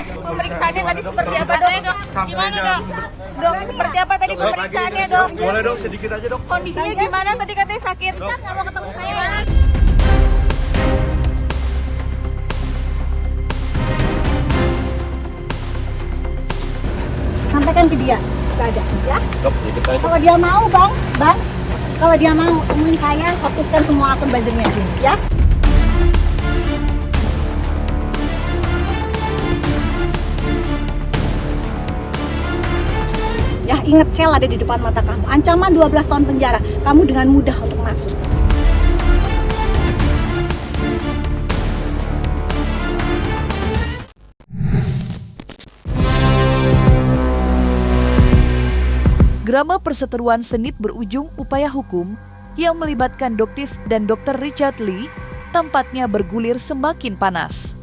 dok? Pemeriksaannya tadi seperti apa dok? Gimana dok? Dok, seperti apa tadi pemeriksaannya dok? Boleh dok, sedikit aja dok. Kondisinya gimana? Tadi katanya sakit. Kan nggak mau ketemu saya. Sampaikan ke dia, saja ya. Dok, sedikit aja. Kalau dia mau bang, kalau dia mau temuin saya, hapuskan semua akun buzzernya dia, ya. Ya, ingat sel ada di depan mata kamu. Ancaman 12 tahun penjara. Kamu dengan mudah untuk masuk. Drama perseteruan sengit berujung upaya hukum yang melibatkan Doktif dan Dr. Richard Lee tampaknya bergulir semakin panas.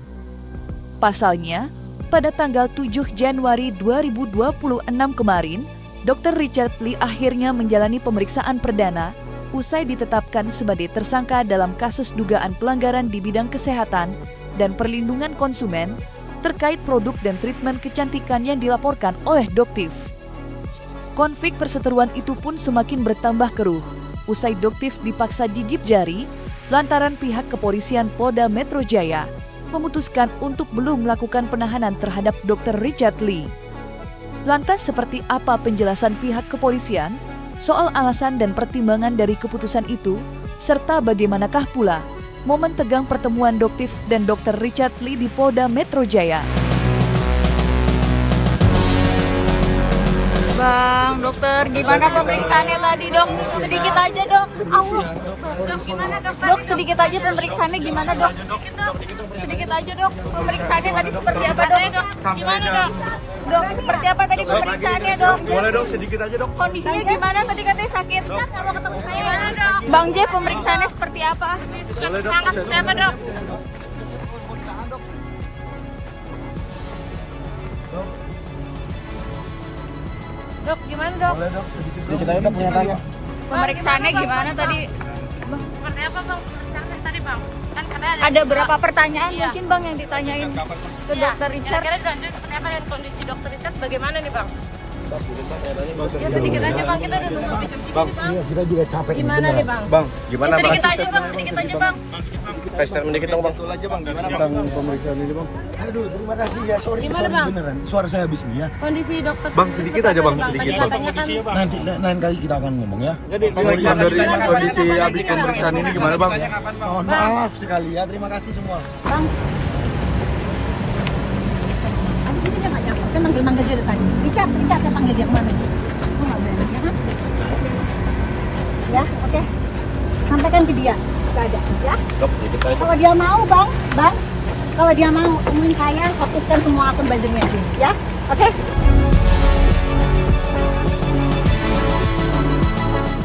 Pasalnya, pada tanggal 7 Januari 2026 kemarin, Dr. Richard Lee akhirnya menjalani pemeriksaan perdana usai ditetapkan sebagai tersangka dalam kasus dugaan pelanggaran di bidang kesehatan dan perlindungan konsumen terkait produk dan treatment kecantikan yang dilaporkan oleh Doktif. Konflik perseteruan itu pun semakin bertambah keruh usai Doktif dipaksa gigit jari lantaran pihak kepolisian Polda Metro Jaya memutuskan untuk belum melakukan penahanan terhadap Dr. Richard Lee. Lantas seperti apa penjelasan pihak kepolisian soal alasan dan pertimbangan dari keputusan itu, serta bagaimanakah pula momen tegang pertemuan Doktif dan Dr. Richard Lee di Polda Metro Jaya? Bang, dokter, gimana pemeriksaannya tadi dok? Sedikit aja dok. Allah. Dok, gimana dok? Dok, sedikit aja pemeriksaannya gimana dok? Sedikit aja dok. Pemeriksaannya tadi seperti apa dok? Gimana dok? Dok, seperti apa tadi pemeriksaannya dok? Boleh dok, sedikit aja dok. Kondisinya gimana? Tadi katanya sakit. Kan nggak mau ketemu saya. Gimana dok? Bang Jeff, pemeriksaannya seperti apa? Boleh dok. Sangat seperti apa dok? Dok, gimana dok? Boleh dok, sedikit aja dok pernyataannya. Pemeriksaannya gimana tadi? Seperti apa bang pemeriksaannya tadi bang? Kan katanya Ada berapa pertanyaan Iya. mungkin bang yang ditanyain ke dokter Richard? Kira-kira dilanjut seperti apa dan kondisi dokter Richard bagaimana nih bang? Ya sedikit aja bang, kita udah nunggu sampai jam segini Bang, bang. Iya, kita juga capek Gimana nih bang? Bang, gimana Ya, bang? sedikit aja bang, sedikit aja bang. Kasih statement dikit dong bang. Betul aja bang, gimana bang? Pemeriksaan ini bang. Aduh, terima kasih ya. Sorry, Gimana, sorry Bang? beneran. Suara saya habis nih ya. Kondisi dokter Bang, sedikit aja, Bang, Tadi sedikit, Bang. katanya kan Nanti lain kali kita akan ngomong ya. Pemeriksaan dari kondisi habis pemeriksaan ini gimana bang? Mohon maaf sekali ya. Terima kasih semua. Bang. Ini dia nggak nyapa. Saya manggil dia dari tadi. Richard, saya panggil dia kemana? Oh, nggak berani ya kan? Ya, oke. Sampaikan ke dia, saja ya. Dok, sedikit aja. Kalau dia mau bang, kalau dia mau temuin saya, hapuskan semua akun buzzernya dia, ya. Oke.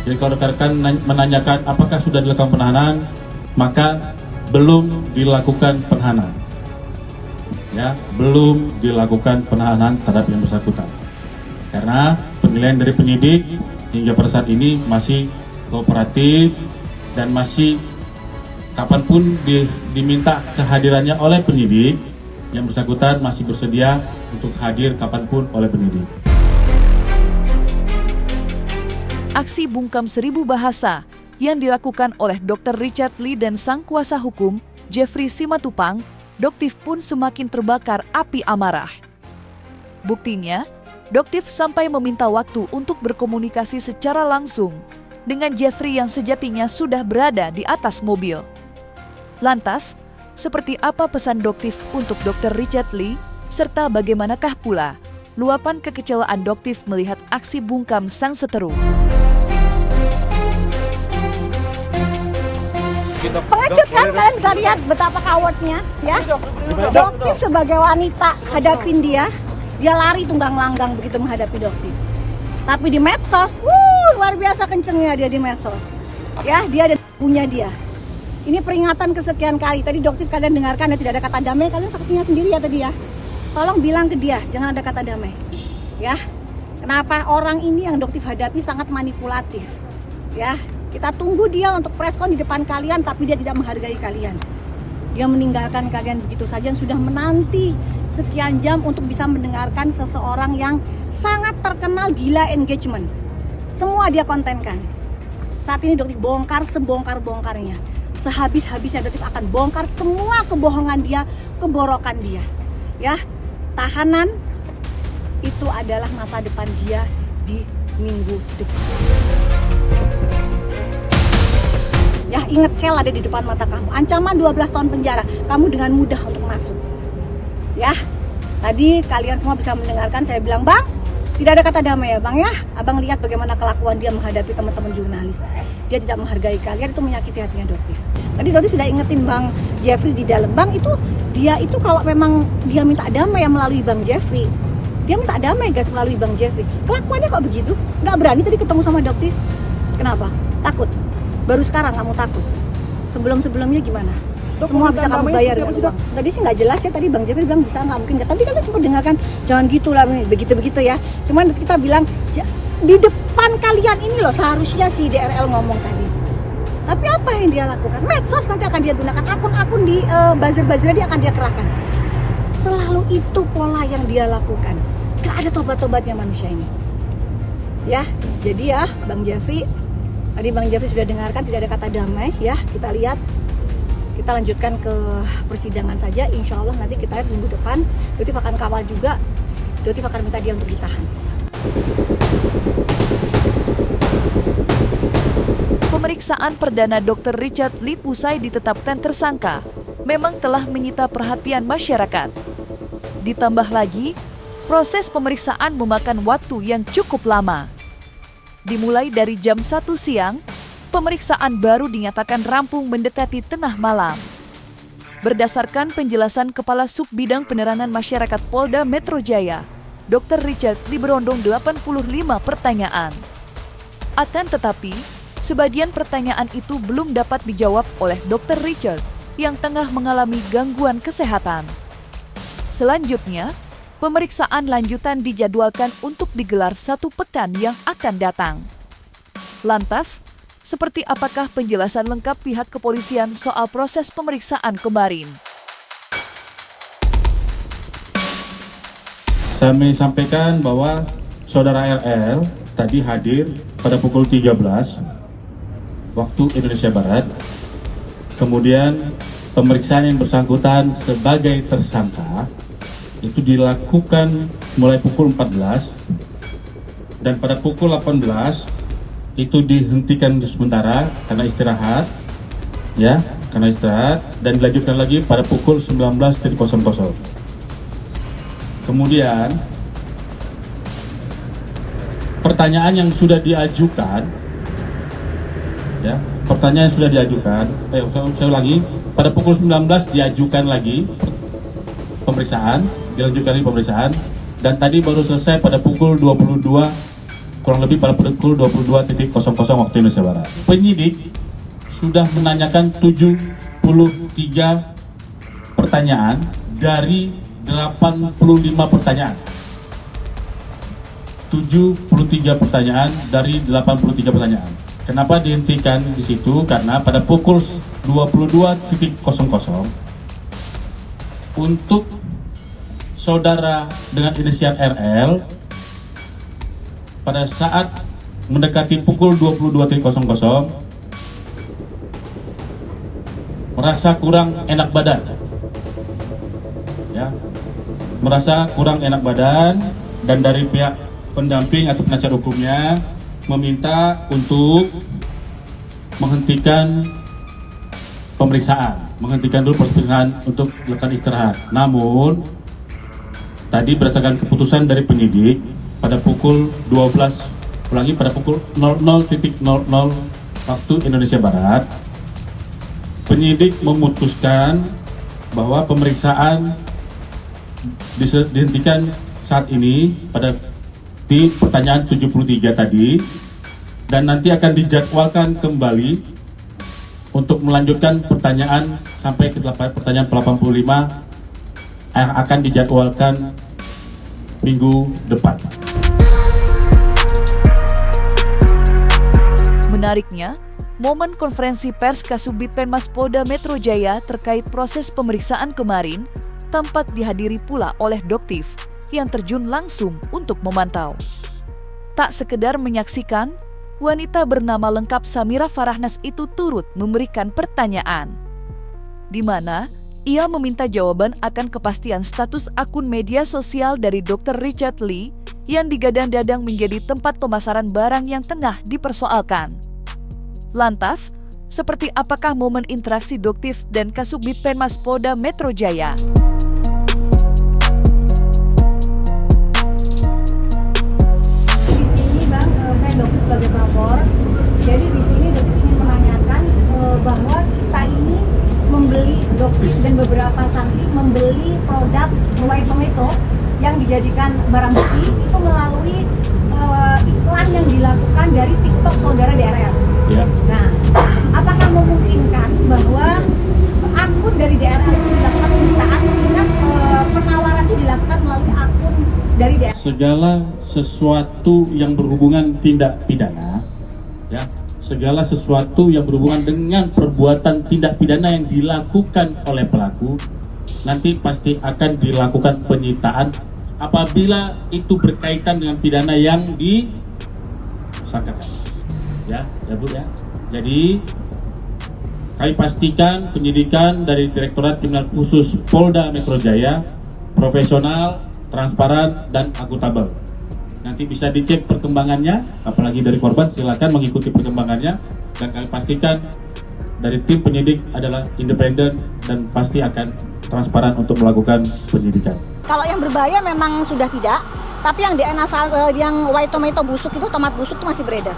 Jadi kalau rekan-rekan menanyakan apakah sudah dilakukan penahanan, maka belum dilakukan penahanan. Ya, belum dilakukan penahanan terhadap yang bersangkutan. Karena penilaian dari penyidik hingga pada saat ini masih kooperatif dan masih kapanpun diminta kehadirannya oleh penyidik, yang bersangkutan masih bersedia untuk hadir kapanpun oleh penyidik. Aksi bungkam seribu bahasa yang dilakukan oleh Dr. Richard Lee dan sang kuasa hukum, Jeffrey Simatupang, Doktif pun semakin terbakar api amarah. Buktinya, Doktif sampai meminta waktu untuk berkomunikasi secara langsung dengan Jeffrey yang sejatinya sudah berada di atas mobil. Lantas, seperti apa pesan Doktif untuk Dr. Richard Lee, serta bagaimanakah pula luapan kekecewaan Doktif melihat aksi bungkam sang seteru? Pengecut kan, kalian bisa lihat betapa cowardnya, ya. Doktif sebagai wanita hadapin dia lari tunggang langgang begitu menghadapi Doktif. Tapi di medsos, luar biasa kencengnya dia di medsos. Ya, dia ada punya dia. Ini peringatan kesekian kali. Tadi Doktif kalian dengarkan ya, tidak ada kata damai, kalian saksinya sendiri ya tadi ya. Tolong bilang ke dia, jangan ada kata damai. Ya. Kenapa orang ini yang Doktif hadapi sangat manipulatif. Ya. Kita tunggu dia untuk preskon di depan kalian, tapi dia tidak menghargai kalian. Dia meninggalkan kalian begitu saja yang sudah menanti sekian jam untuk bisa mendengarkan seseorang yang sangat terkenal gila engagement. Semua dia kontenkan. Saat ini Doktif bongkar sebongkar-bongkarnya. Sehabis-habisnya Doktif akan bongkar semua kebohongan dia, keborokan dia. Ya, tahanan itu adalah masa depan dia di minggu depan. Ya, ingat sel ada di depan mata kamu. Ancaman 12 tahun penjara. Kamu dengan mudah untuk masuk. Ya, tadi kalian semua bisa mendengarkan saya bilang, Bang, tidak ada kata damai ya Bang ya. Abang lihat bagaimana kelakuan dia menghadapi teman-teman jurnalis. Dia tidak menghargai kalian, itu menyakiti hatinya Doktif. Tadi Doktif sudah ingetin Bang Jeffrey di dalam. Bang itu, dia itu kalau memang dia minta damai ya melalui Bang Jeffrey. Dia minta damai guys melalui Bang Jeffrey. Kelakuannya kok begitu? Nggak berani tadi ketemu sama Doktif. Kenapa? Takut. Baru sekarang kamu takut. Sebelum-sebelumnya gimana? Semua bisa kamu bayar dengan uang. Tadi sih nggak jelas ya, tadi Bang Jeffrey bilang bisa nggak mungkin nggak. Tadi kalian sempat dengarkan, jangan gitu lah, begitu-begitu ya. Cuman kita bilang di depan kalian ini loh seharusnya si DRL ngomong tadi. Tapi apa yang dia lakukan? Medsos nanti akan dia gunakan, akun-akun di buzzer-buzzernya dia akan dia kerahkan. Selalu itu pola yang dia lakukan. Gak ada tobat-tobatnya manusia ini. Ya, jadi ya Bang Jeffrey, tadi Bang Jeffrey sudah dengarkan tidak ada kata damai ya. Kita lihat, kita lanjutkan ke persidangan saja. Insya Allah nanti kita lihat minggu depan. Doktif akan kawal juga. Doktif akan minta dia untuk ditahan. Pemeriksaan perdana Dr. Richard Lee usai ditetapkan tersangka memang telah menyita perhatian masyarakat. Ditambah lagi, proses pemeriksaan memakan waktu yang cukup lama. Dimulai dari jam 1 siang, pemeriksaan baru dinyatakan rampung mendekati tengah malam. Berdasarkan penjelasan Kepala Subbidang Penerangan Masyarakat Polda Metro Jaya, Dr. Richard Lee berondong 85 pertanyaan. Akan tetapi, sebagian pertanyaan itu belum dapat dijawab oleh Dr. Richard yang tengah mengalami gangguan kesehatan. Selanjutnya, pemeriksaan lanjutan dijadwalkan untuk digelar 1 pekan yang akan datang. Lantas, seperti apakah penjelasan lengkap pihak kepolisian soal proses pemeriksaan kemarin? Kami sampaikan bahwa Saudara RL tadi hadir pada pukul 13 waktu Indonesia Barat. Kemudian pemeriksaan yang bersangkutan sebagai tersangka itu dilakukan mulai pukul 14 dan pada pukul 18 itu dihentikan sementara karena istirahat, ya, karena istirahat dan dilanjutkan lagi pada pukul 19.00. Kemudian pertanyaan yang sudah diajukan, ya, pertanyaan yang sudah diajukan, saya ulangi, pada pukul 19 diajukan lagi pemeriksaan, dilanjutkan lagi pemeriksaan, dan tadi baru selesai pada pukul 22, kurang lebih pada pukul 22.00 waktu Indonesia Barat. Penyidik sudah menanyakan 73 pertanyaan dari 85 pertanyaan. 73 pertanyaan dari 83 pertanyaan. Kenapa dihentikan di situ? Karena pada pukul 22.00 untuk saudara dengan inisial RL pada saat mendekati pukul 22.00 merasa kurang enak badan, ya, merasa kurang enak badan, dan dari pihak pendamping atau penasihat hukumnya meminta untuk menghentikan pemeriksaan, menghentikan dulu pemeriksaan untuk melakukan istirahat. Namun tadi berdasarkan keputusan dari penyidik pada pukul 12, ulangi, pada pukul 00.00 waktu Indonesia Barat, penyidik memutuskan bahwa pemeriksaan dihentikan saat ini pada di pertanyaan 73 tadi, dan nanti akan dijadwalkan kembali untuk melanjutkan pertanyaan sampai ke pertanyaan 85 yang akan dijadwalkan minggu depan. Menariknya, momen konferensi pers Kasubdit Penmas Polda Metro Jaya terkait proses pemeriksaan kemarin tempat dihadiri pula oleh Doktif yang terjun langsung untuk memantau. Tak sekedar menyaksikan, wanita bernama lengkap Samira Farahnas itu turut memberikan pertanyaan, di mana ia meminta jawaban akan kepastian status akun media sosial dari Dr. Richard Lee yang digadang-gadang menjadi tempat pemasaran barang yang tengah dipersoalkan. Lantas, seperti apakah momen interaksi Doktif dan Kasubdit Penmas Polda Metro Jaya? Di sini Bang, saya Doktif sebagai pelapor. Jadi di sini Doktif ingin menanyakan bahwa kita ini membeli, Doktif dan beberapa saksi membeli produk White Tomato yang dijadikan barang bukti itu melalui iklan yang dilakukan dari TikTok saudara DRL. Ya. Nah, apakah memungkinkan bahwa akun dari DRL itu dilakukan permintaan dengan penawaran itu dilakukan melalui akun dari DRL? Segala sesuatu yang berhubungan tindak pidana, ya, segala sesuatu yang berhubungan dengan perbuatan tindak pidana yang dilakukan oleh pelaku, nanti pasti akan dilakukan penyitaan apabila itu berkaitan dengan pidana yang disangkakan. Ya Bu ya. Jadi kami pastikan penyidikan dari Direktorat Kriminal Khusus Polda Metro Jaya profesional, transparan, dan akuntabel. Nanti bisa dicek perkembangannya, apalagi dari korban silakan mengikuti perkembangannya, dan kami pastikan dari tim penyidik adalah independen dan pasti akan transparan untuk melakukan penyidikan. Kalau yang berbahaya memang sudah tidak, tapi yang DNA yang White Tomato busuk itu, tomat busuk itu masih beredar.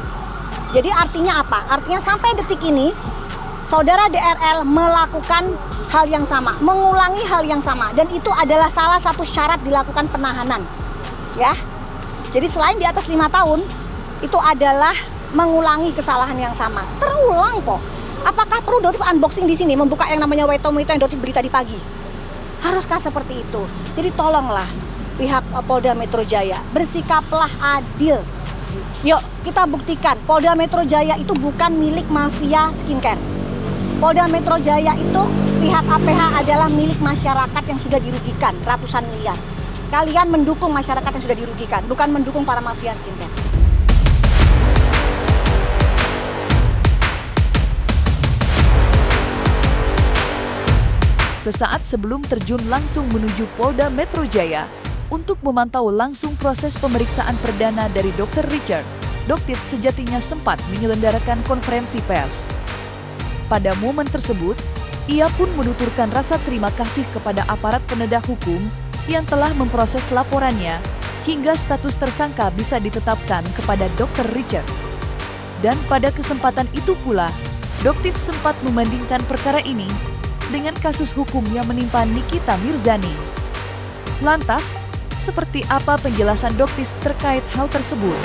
Jadi artinya apa? Artinya sampai detik ini saudara DRL melakukan hal yang sama, mengulangi hal yang sama, dan itu adalah salah satu syarat dilakukan penahanan. Ya. Jadi selain di atas 5 tahun, itu adalah mengulangi kesalahan yang sama. Terulang kok. Apakah perlu Doktif unboxing di sini membuka yang namanya White Tomato yang Doktif berita di pagi? Haruskah seperti itu? Jadi tolonglah pihak Polda Metro Jaya bersikaplah adil. Yuk kita buktikan Polda Metro Jaya itu bukan milik mafia skincare. Polda Metro Jaya itu pihak APH adalah milik masyarakat yang sudah dirugikan ratusan miliar. Kalian mendukung masyarakat yang sudah dirugikan, bukan mendukung para mafia skincare. Sesaat sebelum terjun langsung menuju Polda Metro Jaya untuk memantau langsung proses pemeriksaan perdana dari Dr. Richard, Doktif sejatinya sempat menyelenggarakan konferensi pers. Pada momen tersebut, ia pun menuturkan rasa terima kasih kepada aparat penegak hukum yang telah memproses laporannya hingga status tersangka bisa ditetapkan kepada Dr. Richard. Dan pada kesempatan itu pula, Doktif sempat membandingkan perkara ini dengan kasus hukum yang menimpa Nikita Mirzani. Lantas, seperti apa penjelasan Doktif terkait hal tersebut?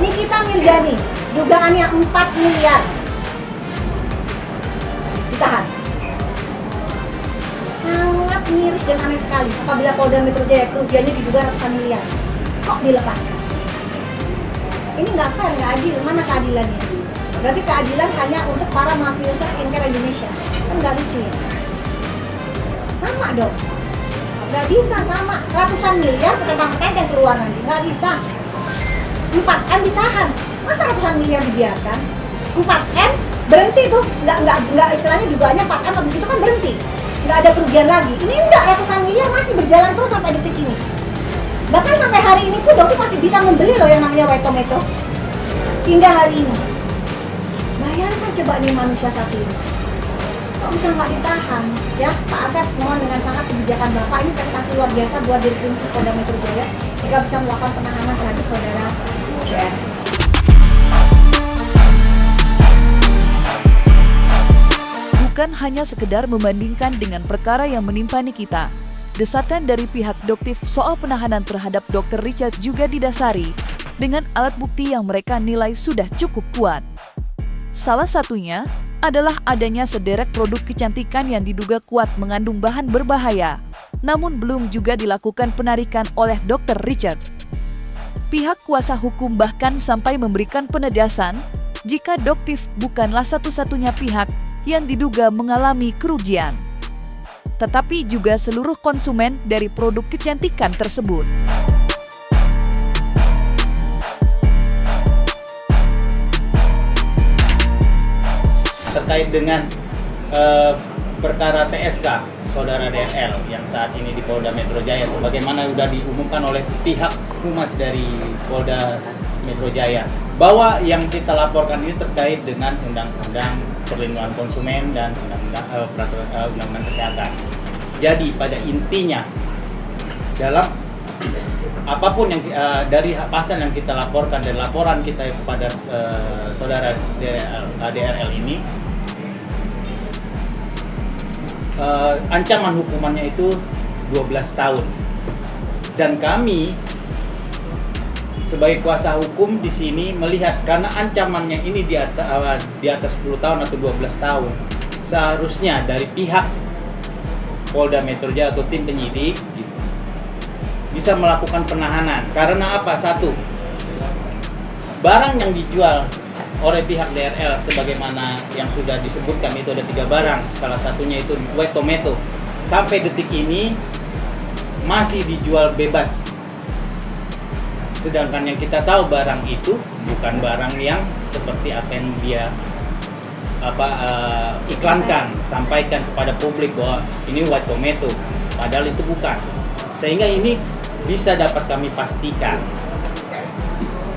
Nikita Mirzani, dugaannya 4 miliar ditahan. Sangat miris dan aneh sekali apabila Polda Metro Jaya kerugiannya diduga ratusan miliar. Kok dilepaskan? Ini nggak fair, nggak adil. Mana keadilannya? Berarti keadilan hanya untuk para mafioso skincare Indonesia. Kan nggak lucu ya? Sama dong. Nggak bisa sama. Ratusan miliar petang-petang keluar nanti. Nggak bisa. 4M ditahan. Masa ratusan miliar dibiarkan? 4M berhenti tuh. Nggak istilahnya dugaannya 4M habis itu kan berhenti. Nggak ada kerugian lagi. Ini enggak, ratusan miliar masih berjalan terus sampai detik ini. Bahkan sampai hari ini pun Doktif masih bisa membeli loh yang namanya White Tomato. Hingga hari ini. Bayangkan coba nih manusia satu ini. Kok bisa nggak ditahan? Ya, Pak Asep mohon dengan sangat kebijakan Bapak, ini prestasi luar biasa buat Dirkrim Polda Metro Jaya jika bisa melakukan penahanan terhadap saudara DR. Bukan hanya sekedar membandingkan dengan perkara yang menimpa Nikita, desakan dari pihak Doktif soal penahanan terhadap Dr. Richard juga didasari dengan alat bukti yang mereka nilai sudah cukup kuat. Salah satunya adalah adanya sederet produk kecantikan yang diduga kuat mengandung bahan berbahaya, namun belum juga dilakukan penarikan oleh Dr. Richard. Pihak kuasa hukum bahkan sampai memberikan penegasan jika Doktif bukanlah satu-satunya pihak yang diduga mengalami kerugian, tetapi juga seluruh konsumen dari produk kecantikan tersebut. Terkait dengan perkara TSK Saudara DRL yang saat ini di Polda Metro Jaya, sebagaimana sudah diumumkan oleh pihak humas dari Polda Metro Jaya, bahwa yang kita laporkan ini terkait dengan Undang-Undang Perlindungan Konsumen dan Undang-Undang Kesehatan. Jadi pada intinya dalam apapun yang dari pasal yang kita laporkan dan laporan kita kepada saudara DRL ini, ancaman hukumannya itu 12 tahun. Dan kami sebagai kuasa hukum di sini melihat karena ancamannya ini di atas 10 tahun atau 12 tahun, seharusnya dari pihak Polda Metro Jaya atau tim penyidik bisa melakukan penahanan. Karena apa? Satu, barang yang dijual oleh pihak DRL sebagaimana yang sudah disebutkan itu ada 3 barang, salah satunya itu white tomato, sampai detik ini masih dijual bebas. Sedangkan yang kita tahu barang itu bukan barang yang seperti apa yang dia iklankan, sampaikan kepada publik bahwa ini white tomato, padahal itu bukan. Sehingga ini bisa dapat kami pastikan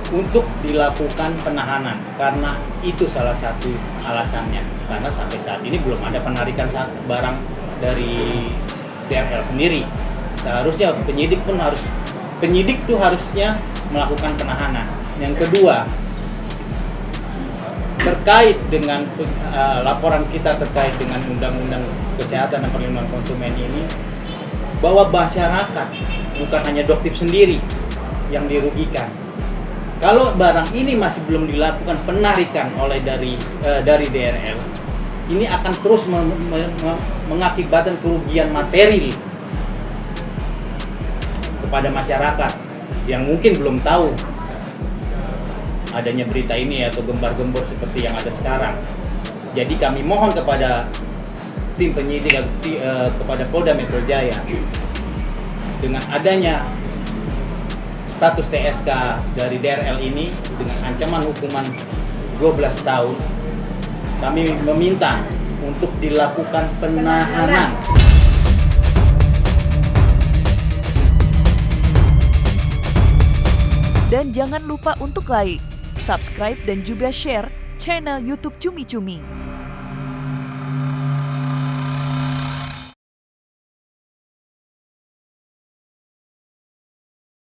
untuk dilakukan penahanan, karena itu salah satu alasannya. Karena sampai saat ini belum ada penarikan barang dari DRL sendiri. Seharusnya penyidik tuh harusnya melakukan penahanan. Yang kedua, terkait dengan laporan kita terkait dengan Undang-Undang Kesehatan dan Perlindungan Konsumen ini, bahwa masyarakat bukan hanya Doktif sendiri yang dirugikan. Kalau barang ini masih belum dilakukan penarikan oleh dari DRL, ini akan terus mengakibatkan kerugian materi kepada masyarakat yang mungkin belum tahu adanya berita ini atau gembar-gembor seperti yang ada sekarang. Jadi kami mohon kepada tim penyidik, kepada Polda Metro Jaya, dengan adanya status TSK dari DRL ini dengan ancaman hukuman 12 tahun, kami meminta untuk dilakukan penahanan. Dan jangan lupa untuk like, subscribe, dan juga share channel YouTube Cumi Cumi.